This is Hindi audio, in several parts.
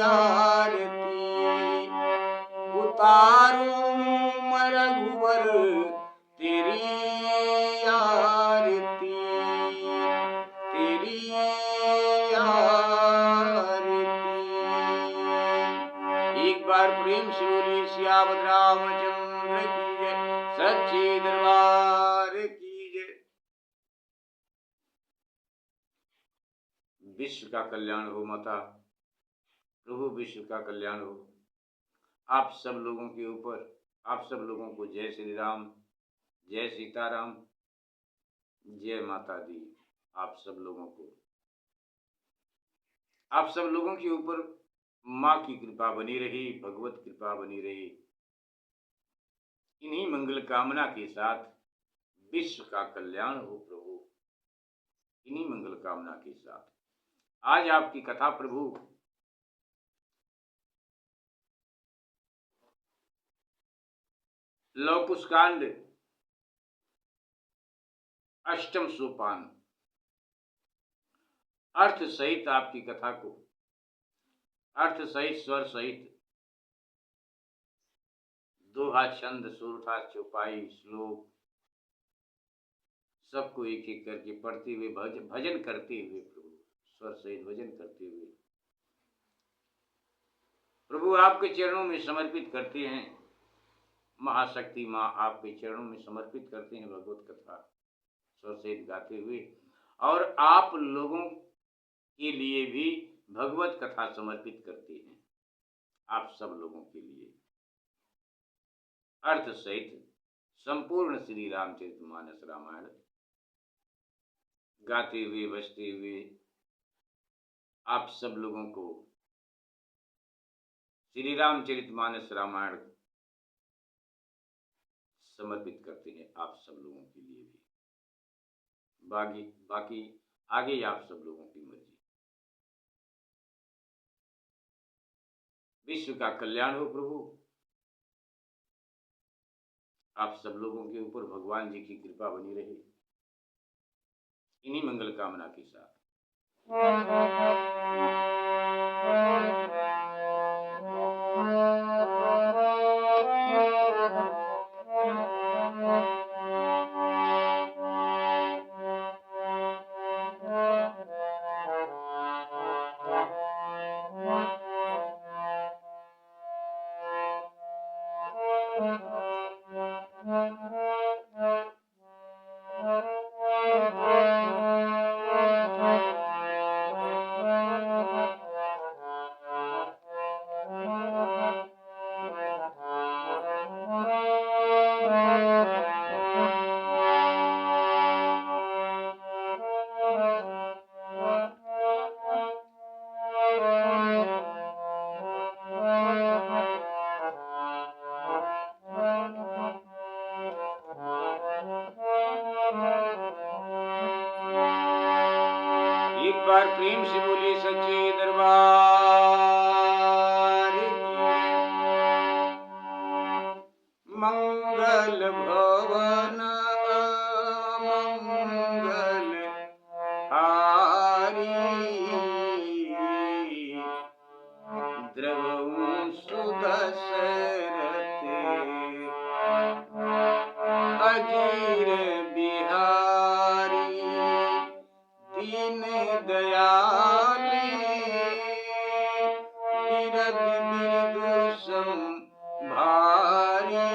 आरती उतारूं मैं रघुवर तेरी आरती तेरी आरती। एक बार प्रेम से बोली सियावत रामचंद्र की जय, सच्चे दरबार की जय। विश्व का कल्याण हो माता, प्रभु विश्व का कल्याण हो। आप सब लोगों के ऊपर, आप सब लोगों को जय श्री राम, जय सीताराम, जय माता दी। आप सब लोगों को, आप सब लोगों के ऊपर माँ की कृपा बनी रही, भगवत कृपा बनी रही। इन्हीं मंगल कामना के साथ विश्व का कल्याण हो प्रभु, इन्हीं मंगल कामना के साथ आज आपकी कथा प्रभु लव कुश कांड अष्टम सोपान अर्थ सहित आपकी कथा को अर्थ सहित स्वर सहित दोहा छंद सुरठा चौपाई श्लोक सबको एक एक करके पढ़ते हुए भजन करते हुए प्रभु स्वर सहित भजन करते हुए प्रभु आपके चरणों में समर्पित करते हैं। महाशक्ति माँ आपके चरणों में समर्पित करते हैं भगवत कथा स्वर सहित गाते हुए, और आप लोगों के लिए भी भगवत कथा समर्पित करते हैं। आप सब लोगों के लिए अर्थ सहित संपूर्ण श्री रामचरितमानस रामायण गाते हुए बजते हुए आप सब लोगों को श्री रामचरितमानस रामायण समर्पित करते हैं। आप सब लोगों के लिए भी बाकी आगे आप सब लोगों की मर्जी। विश्व का कल्याण हो प्रभु, आप सब लोगों के ऊपर भगवान जी की कृपा बनी रहे, इन्हीं मंगल कामना के साथ। एक बार प्रेम से बोलिए सच्चे दरबार की मंगल भवन मंगल हारी द्रवं सुदशरथ अजीर बिहारी दीन दयाली बिरद बिरदुसम भारी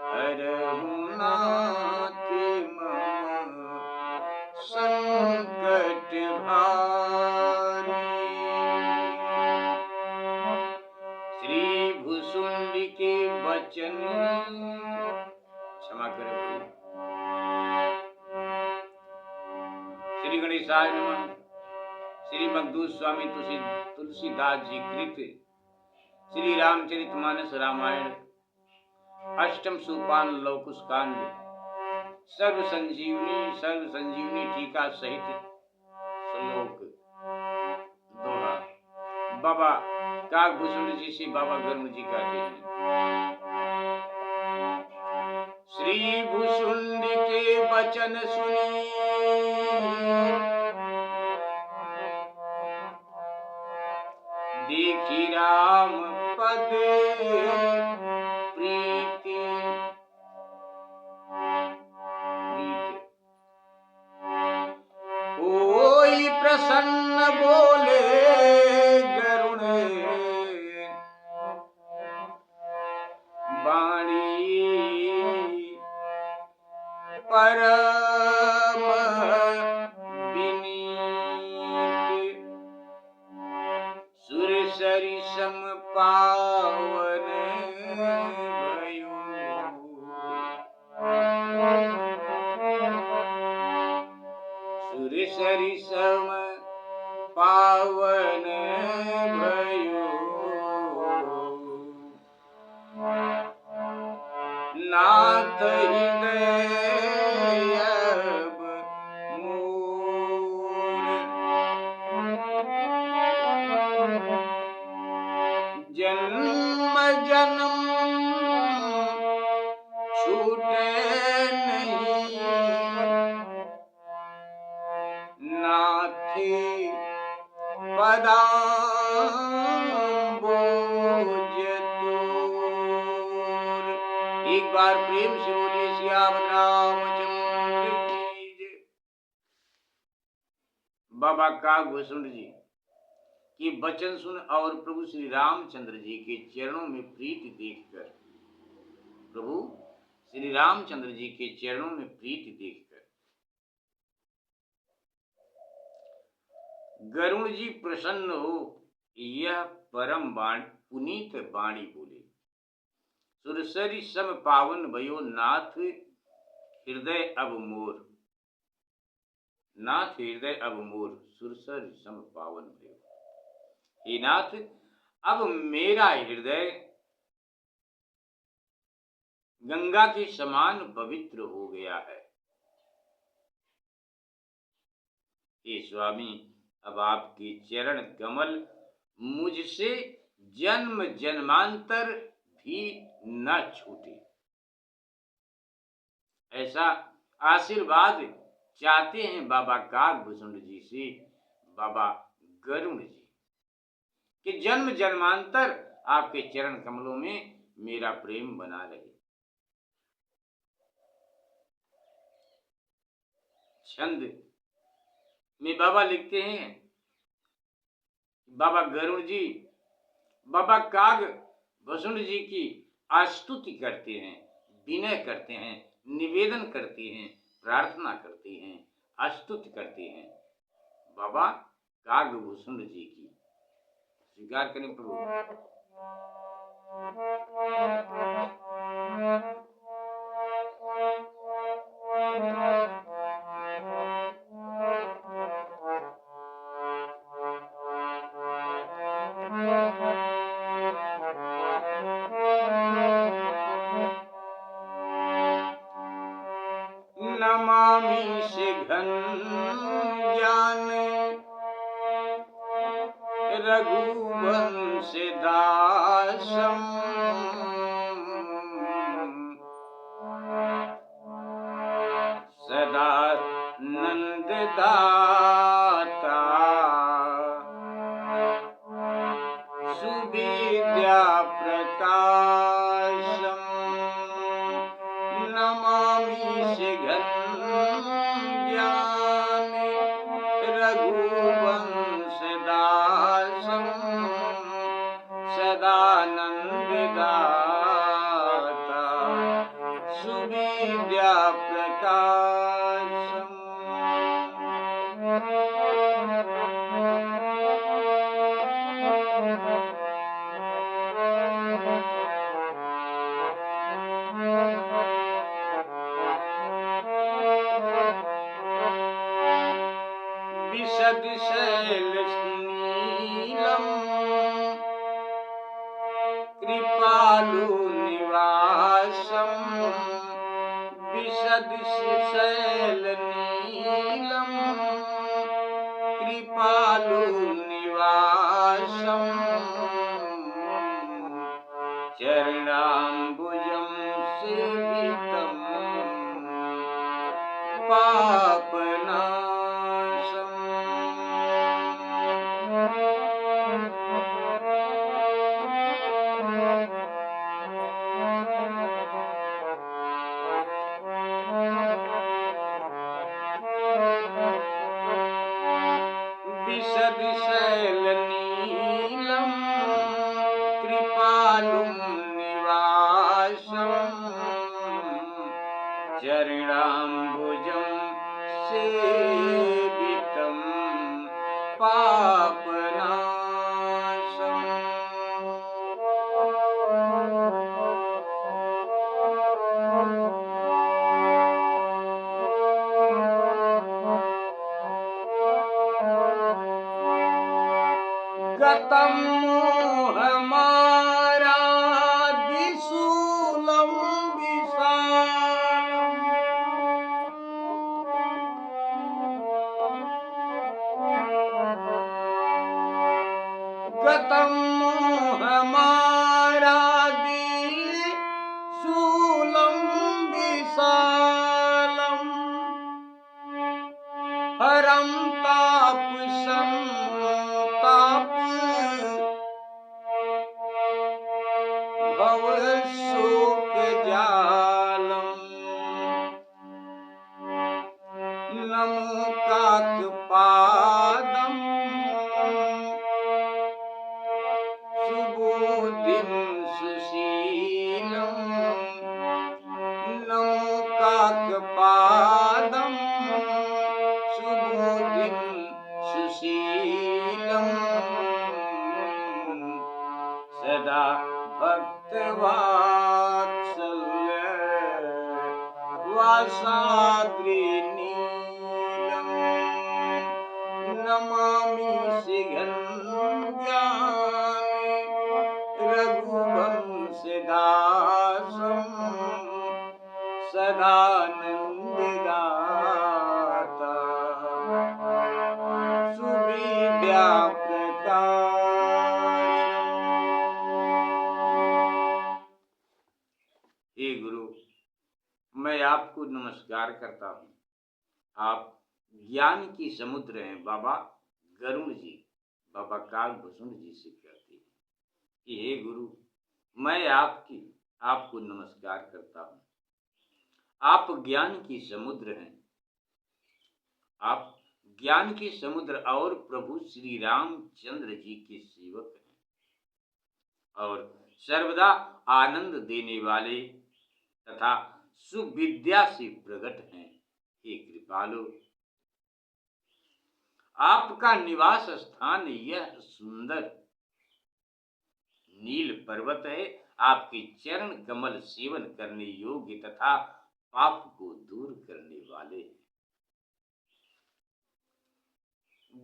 हरहु नाथ मम संकट भारी। श्री भुसुंडी के वचन क्षमा करें प्रभु। श्री गणेशाय नमः। श्री मखदूत स्वामी तुलसीदास जी कृत श्री रामचरितमानस रामायण अष्टम सोपान लव कुश कांड सर्व संजीवनी टीका सहित श्लोक दोहा। बाबा काकभूषण जी से बाबा गरुड़ जी कहते हैं, श्री भुसुंड के वचन सुनी देखी राम पद प्रीति कोई प्रसन्न बोले गरुण वाणी परम विनीत सुर सरि सम पावन भयो सुर सरि सम पावन भयो नाथ हृदय अब मोर जन्म जन्म छूटे नहीं नाथ पदाम्बोज तोर। एक बार प्रेम से बोलिए सियावर रामचंद्र की जय। बाबा कागभूषण जी के वचन सुन और प्रभु श्री रामचंद्र जी के चरणों में प्रीति देखकर, प्रभु श्री रामचंद्र जी के चरणों में प्रीति देखकर गरुण जी प्रसन्न हो यह परम पुनीत वाणी बोले। सुरसरी सम पावन भयो नाथ हृदय अब मोर, नाथ हृदय अब मोर सुरसरी सम पावन भयो। हे नाथ अब मेरा हृदय गंगा के समान पवित्र हो गया है। हे स्वामी अब आपके चरण कमल मुझसे जन्म जन्मांतर भी न छूटे, ऐसा आशीर्वाद चाहते हैं बाबा कागभूषण जी से बाबा गरुण जी कि जन्म जन्मांतर आपके चरण कमलों में मेरा प्रेम बना रहे। छंद में बाबा लिखते हैं, बाबा गरुण जी बाबा कागभूषण जी की स्तुति करते हैं, विनय करते हैं, निवेदन करते हैं, प्रार्थना करते हैं, स्तुति करते हैं बाबा कागभूषण जी की। स्वीकार करें प्रभु। नमामि से घन ज्ञान रघुवंश दासम सदा नंददाता सुविद्या प्रकाशम। नमामि से घन ज्ञान रघुवंश दासम सदानंददाता सुविद्या प्रकाशम। विशद शैल नीलम कृपालु निवासम। विशद शैल नीलम कृपालु निवासम। चरणाम्बुजं सेवितं पापनाशम्। विशद शैल नीलम कृपालुम निवासम चरणाम्बुजं सेवितं पापनाशम्। गतं मोहमारादिशूलं विशालम् गतं मोहमारादिशूलं विशालम् हरं तापसं ताप भवशोकजालम् नमो काकपादं सुबुद्धिं सुशीलं नमो काकपादं सुबुद्धिं सुशीलं सदा भक्तवात्सल्य वासाद्रिनीलम् नमामि शिघञ्जानि रघुवंशदासं सदानन्ददाता सुविद्याप्रकाशम्। हे गुरु, मैं आपको नमस्कार करता हूँ। आप ज्ञान की समुद्र हैं। बाबा गरुण जी, बाबा कालभूषण जी से कहते हैं कि हे गुरु, मैं आपको नमस्कार करता हूँ। आप ज्ञान की समुद्र हैं। आप ज्ञान के समुद्र और प्रभु श्री रामचंद्र जी के सेवक हैं और सर्वदा आनंद देने वाले तथा सुविद्या से प्रकट हैं। हे कृपालु, आपका निवास स्थान यह सुंदर नील पर्वत है। आपके चरण कमल सेवन करने योग्य तथा पाप को दूर करने वाले हैं।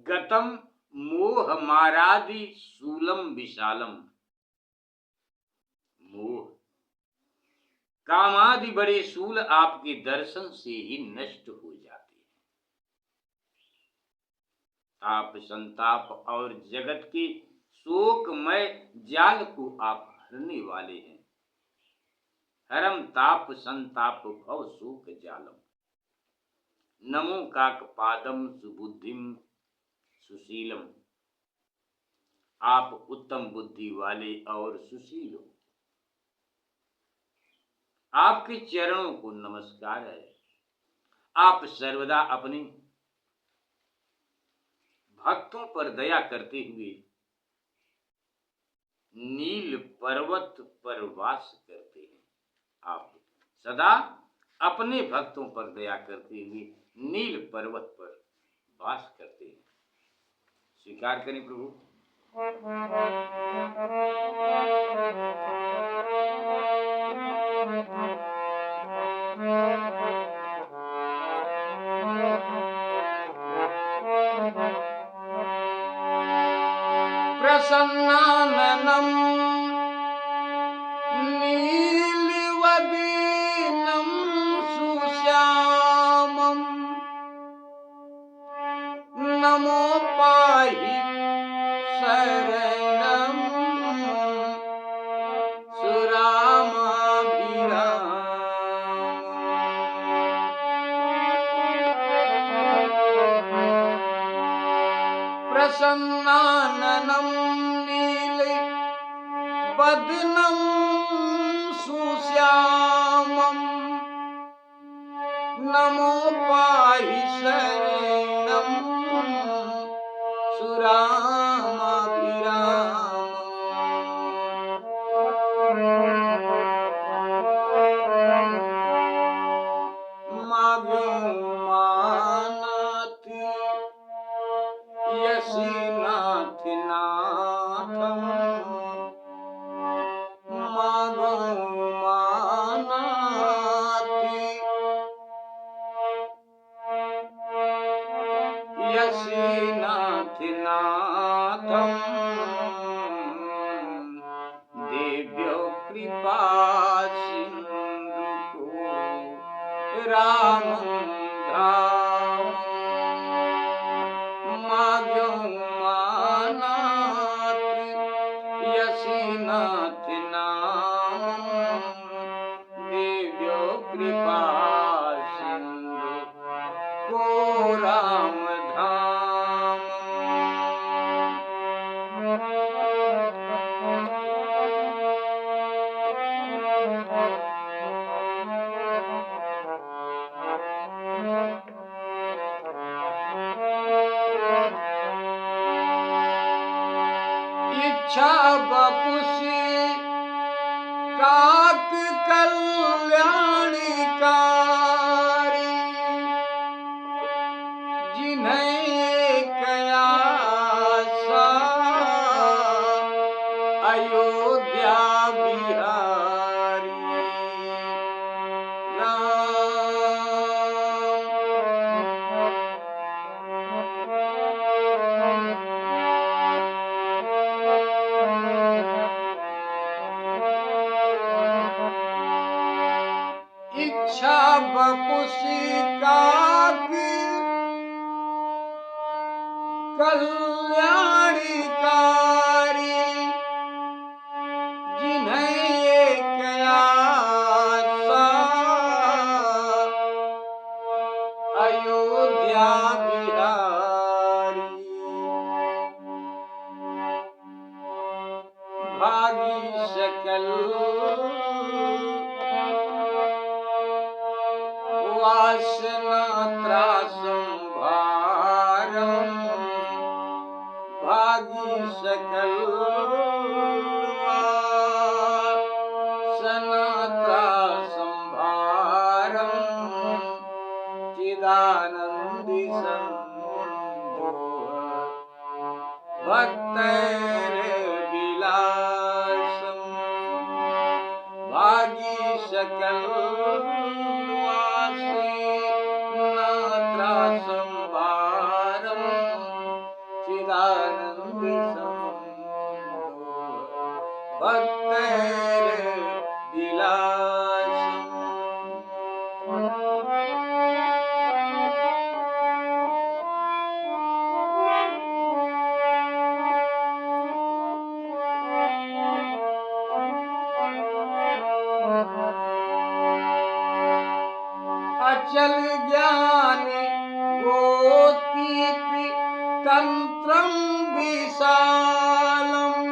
गतम मोह मारादि शूलम विशालम। मोह कामादि बड़े शूल आपके दर्शन से ही नष्ट हो जाते हैं। ताप संताप और जगत के शोकमय जाल को आप हरने वाले हैं। हरम ताप संताप भव शोक जालम नमो काकपादम सुबुद्धिम सुशीलम। आप उत्तम बुद्धि वाले और सुशील हो। आपके चरणों को नमस्कार है। आप सर्वदा अपने भक्तों पर दया करते हुए नील पर्वत पर वास करते हैं। आप सदा अपने भक्तों पर दया करते हुए नील पर्वत पर वास करते हैं। स्वीकार करें प्रभु। प्रसन्नाननं नीलवदनं सुश्यामं नमो पाहि शरणं सुरामाभिरामम्। प्रसन्नाननं बदनं सुश्यामं नमो पाहि शरणं सुरामभिरामम्। मागो मानत यसीनाथ नाथम, मागो मानत यसीनाथ नाथम, देव्यो कृपा सिंधु को रामं धामम्। मागो मानत यसीनाथ नामं, देव्यो कृपा सिंधु को राम धामम्। इच्छा बपुसी काक कल्याणकारी, जिन्हें एक आशा अयोध्या बिहारी इच्छा बपुसी काक कल्याणकारी, जिन्हें एक आशा अयोध्या बिहारी भागी सकल वासना त्रासं भारं, भागी सकल वासना त्रासं भारं, चिदानंदी संदोह भक्तैर्विलासम्। भागी सकल वासना त्रासं भारं, चिदानंदी संदोह भक्तैर्विलासम्। अचल ज्ञान गोतीत तंत्रं विशालम्,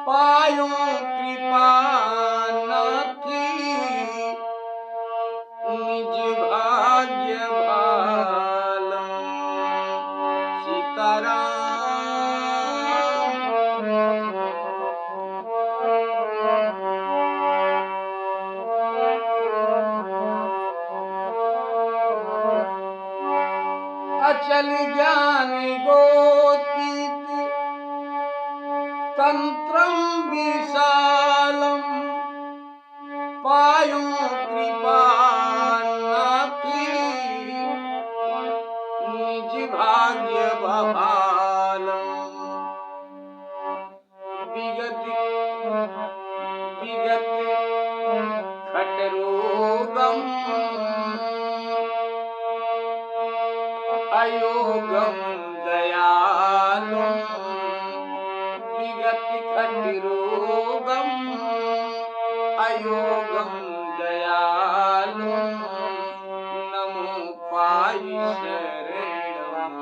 पायो कृपा नाथी निज भाग्य भालम्। सीताराम। अचल ज्ञान गोतीत तंत्रं विशालम्, पायो कृपा नाथी निज भाग्य भालम्। विगत विगत खटरोगम्, अयोगम दयालुम्। विगत खटरोगम्, अयोगम दयालुम्। नमो पाहि शरणं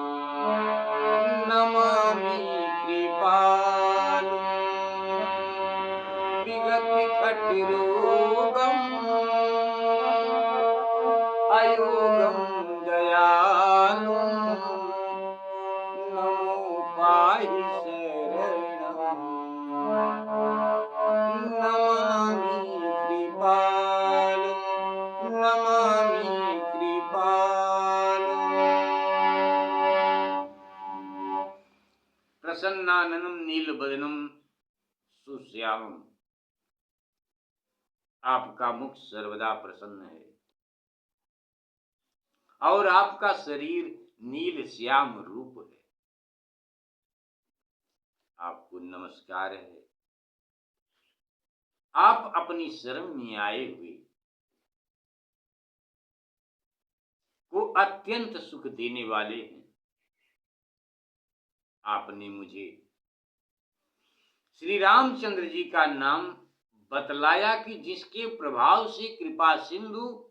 नमामि कृपालुम्। विरोगम अयोगम दयालु नमो पाहि शरणम नमामि कृपालु नमामि कृपालु प्रसन्नाननं नीलबदनं सुश्यामं। आपका मुख सर्वदा प्रसन्न है और आपका शरीर नील श्याम रूप है। आपको नमस्कार है। आप अपनी शरण में आए हुए को अत्यंत सुख देने वाले हैं। आपने मुझे श्री रामचंद्र जी का नाम बतलाया कि जिसके प्रभाव से कृपा सिंधु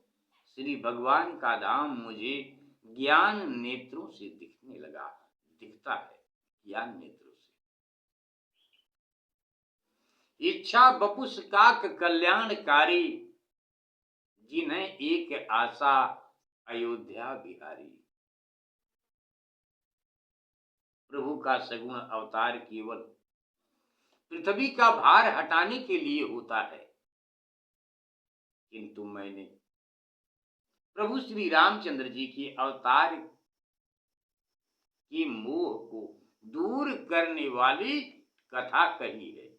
श्री भगवान का धाम मुझे ज्ञान नेत्रों से दिखने लगा, दिखता है ज्ञान नेत्रों से। इच्छा बपुस काक कल्याणकारी जिन्हें एक आशा अयोध्या बिहारी। प्रभु का सगुण अवतार केवल पृथ्वी का भार हटाने के लिए होता है, किंतु मैंने प्रभु श्री रामचंद्र जी के अवतार के मोह को दूर करने वाली कथा कही है।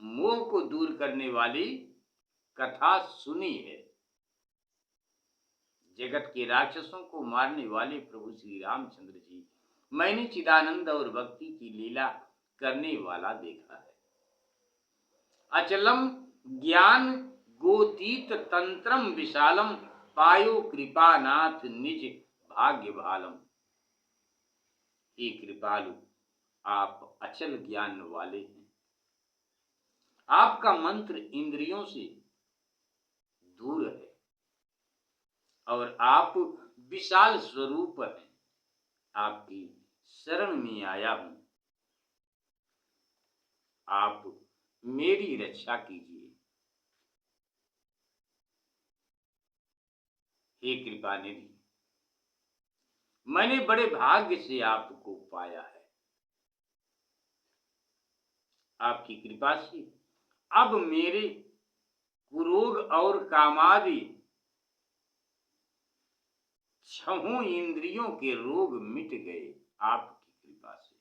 मोह को दूर करने वाली कथा सुनी है। जगत के राक्षसों को मारने वाले प्रभु श्री रामचंद्र जी मैंने चिदानंद और भक्ति की लीला करने वाला देखा है। अचलम ज्ञान गोतीत तंत्रम विशालम पायो कृपानाथ निज भाग्य भालम। हे कृपालु, आप अचल ज्ञान वाले हैं। आपका मंत्र इंद्रियों से दूर है और आप विशाल स्वरूप हैं। आपकी शरण में आया हूं, आप मेरी रक्षा कीजिए। हे कृपा निधि, मैंने बड़े भाग्य से आपको पाया है। आपकी कृपा से अब मेरे कुरोग और कामादि छहों इंद्रियों के रोग मिट गए आपकी कृपा से।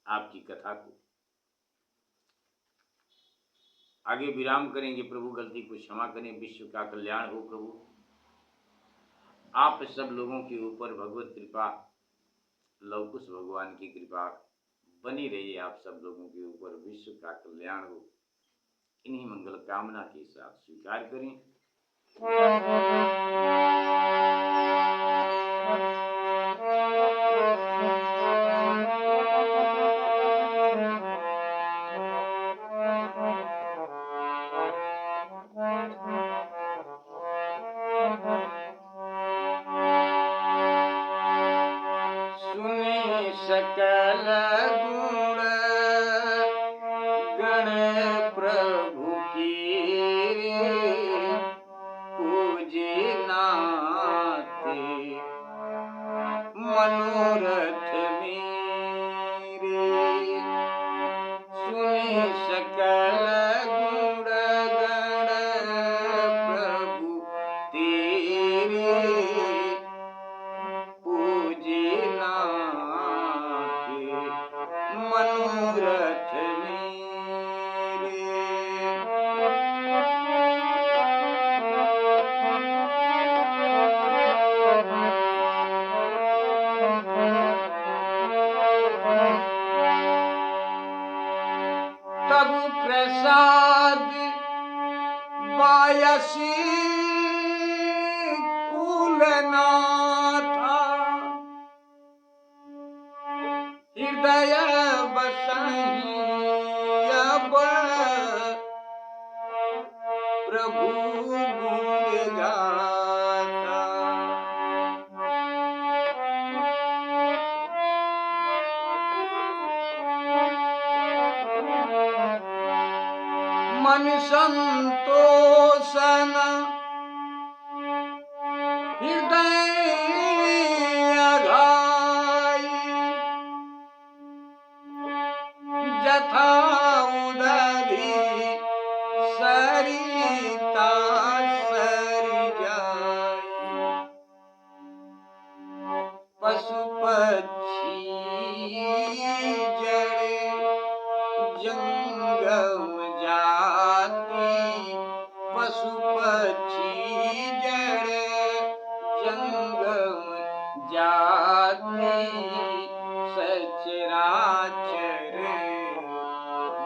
आपकी कथा को आगे विराम करेंगे। प्रभु गलती को क्षमा करें। विश्व का कल्याण हो प्रभु। आप सब लोगों के ऊपर भगवत कृपा, लवकुश भगवान की कृपा बनी रही। आप सब लोगों के ऊपर विश्व का कल्याण हो। इन्हीं मंगल कामना के साथ स्वीकार करें। सुने सकल गुण गण प्रभु की पूजे नाते मनोरथ मेरे। सुने सकल गुण गण प्रभु तेरे पूजे नाते मनोरथ मेरे। तब प्रसाद बायसी कुलनाथा हृदय बसहि अब प्रभु गुण गाथा। मन संतोषन हृदय अघाई, जथा उदधि सरिता सरि जाई, पशु पक्षी जड़े जंगम जाति, पशु पक्षी जड़े जंगम जाति, सचराचर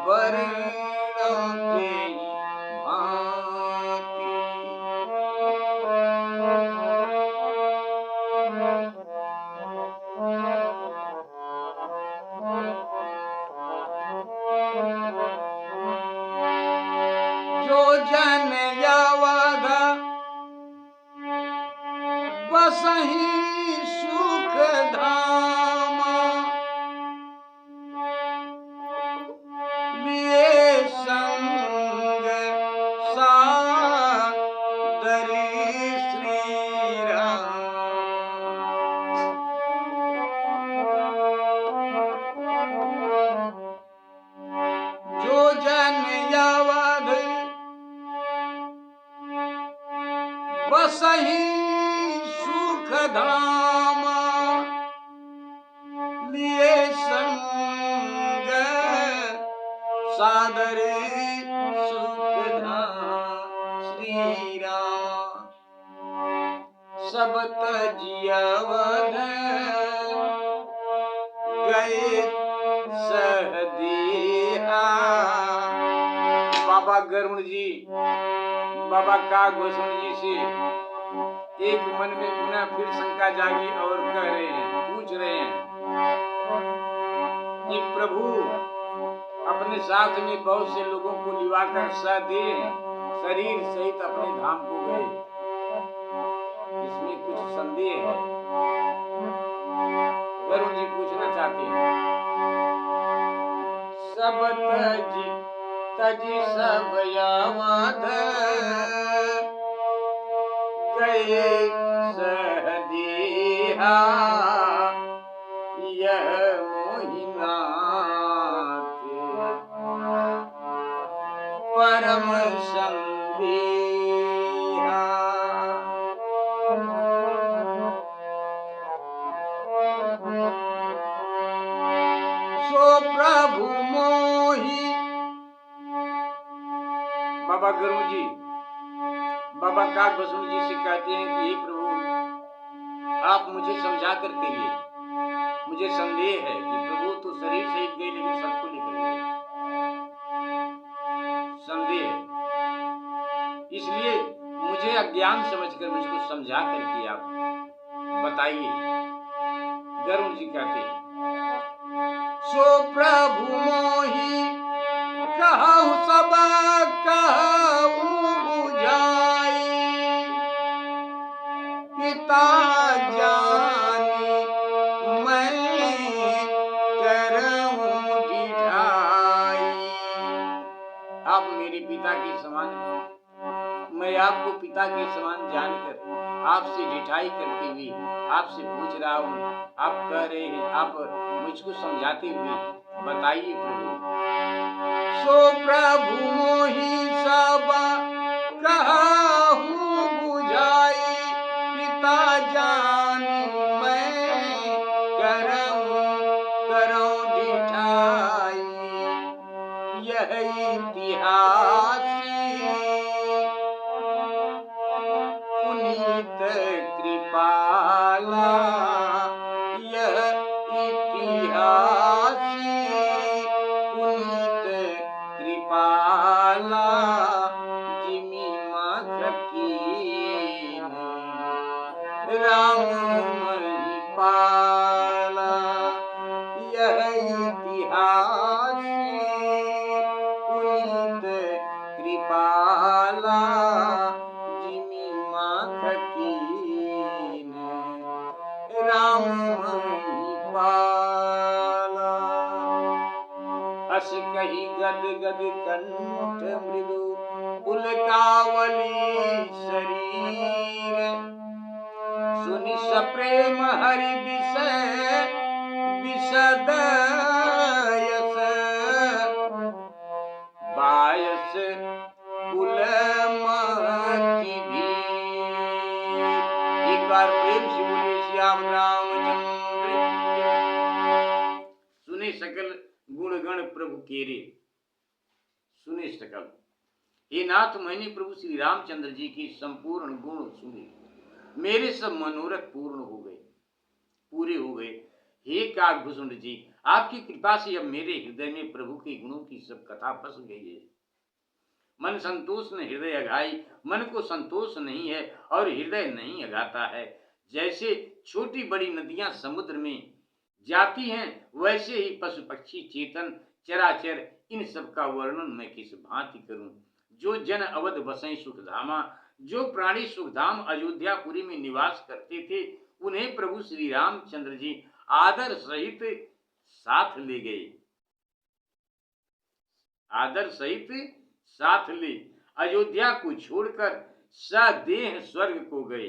वर्णों के भांति। जो जन यावद बसहि सुख धामा, लिए संग सादरी श्री राम। जो जन यावद बसहि सुख धामा, लिए संग सादरे सुख धाम श्री राम। सब तजियवद गए सहदेहा। बाबा गरुड़ जी बाबा काग भूषण जी से एक मन में पुनः फिर शंका जागी और कह रहे हैं, पूछ रहे हैं कि प्रभु अपने साथ में बहुत से लोगों को लिवाकर सदेह शरीर सहित अपने धाम को गए, इसमें कुछ संदेह है। वरुण जी पूछना चाहते हैं, सब तजी सब यावद गए सहदेहा, यह मोहिनाथ परम संदेहा। सो प्रभु मोहि। बाबा गरुड़ जी बाबा काग भूषण जी से कहते हैं कि हे प्रभु, आप मुझे समझा कर कहिए, मुझे संदेह है कि प्रभु तो शरीर सहित गए लेकिन सबको लेकर गए, संदेह है। इसलिए मुझे अज्ञान समझकर मुझको समझा करके आप बताइए। गरुड़ जी कहते हैं, सो प्रभु मोहि कहु सब कहु बुझाई, पिता जानी मैं करऊं ढिठाई। आप मेरे पिता के समान हैं, मैं आपको पिता के समान जानकर आपसे ढिठाई करते हुए आपसे पूछ रहा हूँ। आप कह रहे हैं, आप मुझको समझाते हुए बताइए प्रभु। सो प्रभु मोहि सब कहु बुझाई, पिता जानी मैं करऊं ढिठाई। यह इतिहासी पुनीत कृपाला, यह इतिहासी पुनीत कृपाला, जिमी मख कीन राम महिपाला। यह इतिहासी पुनीत कृपाला, जिमी मख कीन राम महिपाला। अस कही गद गद कंठ मृदु पुलकावली शरीर सुनि सप्रेम हरि विषय विशद यस बायस कुल मति भी। एक बार प्रेम से बोले श्याम रामचंद्र की जय। सुने सकल गुण गण प्रभु केरे, सुने सकल। हे नाथ, मैंने प्रभु श्री रामचंद्र जी की संपूर्ण गुण सुने, मेरे सब मनोरथ पूर्ण हो गए, पूरे हो गए। हे काकभूषुंड जी, आपकी कृपा से अब मेरे हृदय में प्रभु के गुणों की सब कथा बस गई है। मन संतोष ने हृदय अघाई, मन को संतोष नहीं है और हृदय नहीं अघाता है। जैसे छोटी बड़ी नदियां समुद्र में जाती हैं, वैसे ही पशु पक्षी चेतन चराचर इन सब का वर्णन मैं किस भांति करूं। जो जन अवध बसई सुखधामा, जो प्राणी सुखधाम अयोध्यापुरी में निवास करते थे, उन्हें प्रभु श्री रामचंद्र जी आदर सहित साथ ले गए, आदर सहित साथ ले अयोध्या को छोड़कर सदेह स्वर्ग को गए।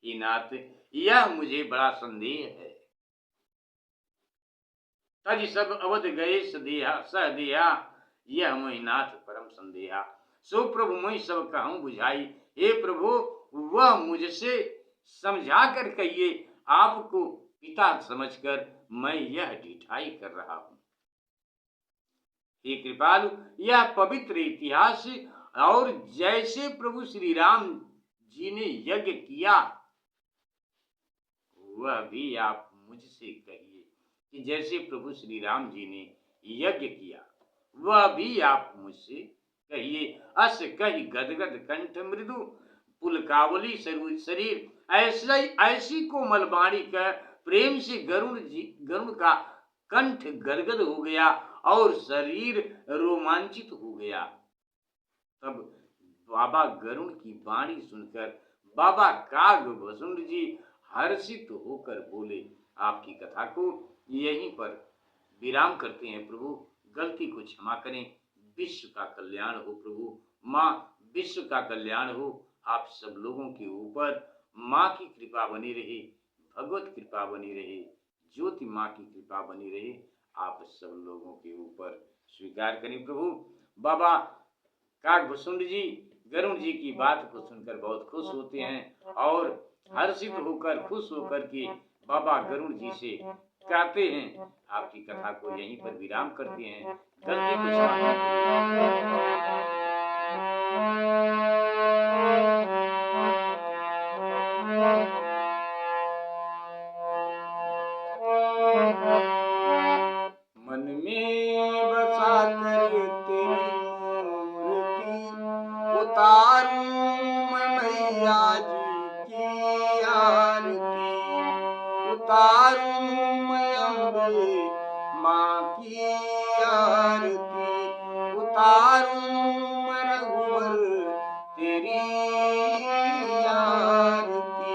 हे नाथ, यह मुझे बड़ा संदेह है। तज सब अवध गए सदेहा सहदेहा, यह मोहि नाथ परम संदेहा। सो प्रभु मोहि सब कहूं बुझाई, हे प्रभु वह मुझसे समझा कर कहिए, आपको पिता समझकर मैं यह ढिठाई कर रहा हूं। हे कृपालु, यह पवित्र इतिहास और जैसे प्रभु श्री राम जी ने यज्ञ किया, वह भी आप मुझसे कहिए कि जैसे प्रभु श्री राम जी ने यज्ञ किया, वह भी आप मुझसे कहिए। अस कही गदगद कंठ मृदु पुलकावली शरीर, ऐसी कोमल वाणी का प्रेम से गरुण का कंठ गदगद हो गया और शरीर रोमांचित हो गया। तब बाबा गरुण की वाणी सुनकर बाबा काकभूषुंड जी हर्षित होकर बोले, आपकी कथा को यहीं पर विराम करते हैं प्रभु, गलती को क्षमा करें। विश्व का कल्याण हो प्रभु, माँ विश्व का कल्याण हो। आप सब लोगों के ऊपर माँ की कृपा बनी रहे, भगवत कृपा बनी रहे, ज्योति माँ की कृपा बनी रहे, आप सब लोगों के ऊपर स्वीकार करें प्रभु। बाबा काकभूषुंड जी गरुण जी की बात को सुनकर बहुत खुश होते हैं और हर्षित होकर खुश होकर के बाबा गरुण जी से कहते हैं, आपकी कथा को यहीं पर विराम करते हैं, गलती को क्षमा करें। मन में बसा कर तेरी मूर्ति उतारूं मैं मैया जी की आरती, उतारूं मैं अम्बे माँ की आरती, उतारूं मैं रघुवर तेरी आरती।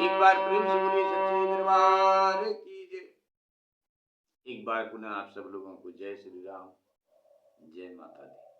एक बार प्रेम से बोलिए सच्चे दरबार की जय। एक बार पुनः आप सब लोगों को जय श्री राम, जय माता दी।